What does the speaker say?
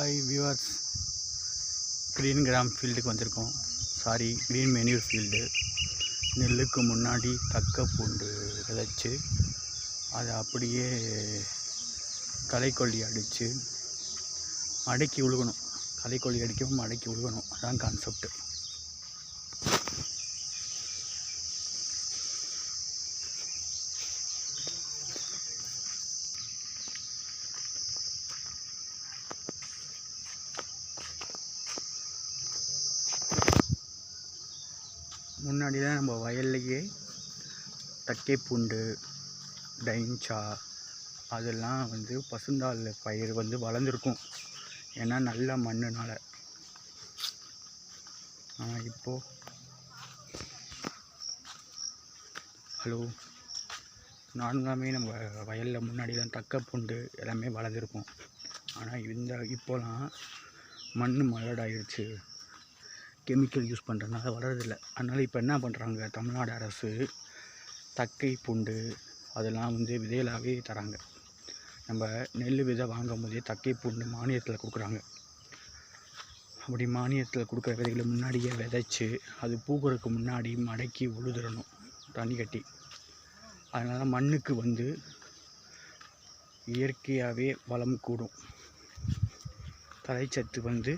Hi viewers, green gram ஃபீல்டுக்கு வந்திருக்கோம். Green manure field. நெல்லுக்கு முன்னாடி தக்க பூண்டு விதைச்சி அதை அப்படியே களைக்கொல்லி அடித்து அடக்கி உழுகணும். களைக்கொல்லி அடிக்கவும் அடக்கி உழுகணும், அதான் கான்செப்ட். முன்னாடிலாம் நம்ம வயல்லையே தக்கை பூண்டு, டைன்ச்சா அதெல்லாம் பசுந்தாள் பயிர் வளர்ந்துருக்கும். ஏன்னா நல்ல மண்ணுனால. ஆனால் இப்போது நார்மலாகவே நம்ம வயலில் முன்னாடிலாம் தக்க பூண்டு எல்லாமே வளர்ந்துருக்கும். ஆனால் இப்போலாம் மண் மலடாயிடுச்சு, கெமிக்கல் யூஸ் பண்ணுறதுனால வளரதில்லை. அதனால் இப்போ என்ன பண்ணுறாங்க, தமிழ்நாடு அரசு தக்கை பூண்டு அதெல்லாம் விதைகளாகவே தராங்க. நம்ம நெல் விதை வாங்கும் போதே தக்கை பூண்டு மானியத்தில் கொடுக்குறாங்க. அப்படி மானியத்தில் கொடுக்குற விதைகளை முன்னாடியே விதைச்சி அது பூக்கிறதுக்கு முன்னாடி மடக்கி உழுதுறணும் தண்ணி கட்டி. அதனால் மண்ணுக்கு இயற்கையாகவே வளம் கூடும். தழைச்சத்து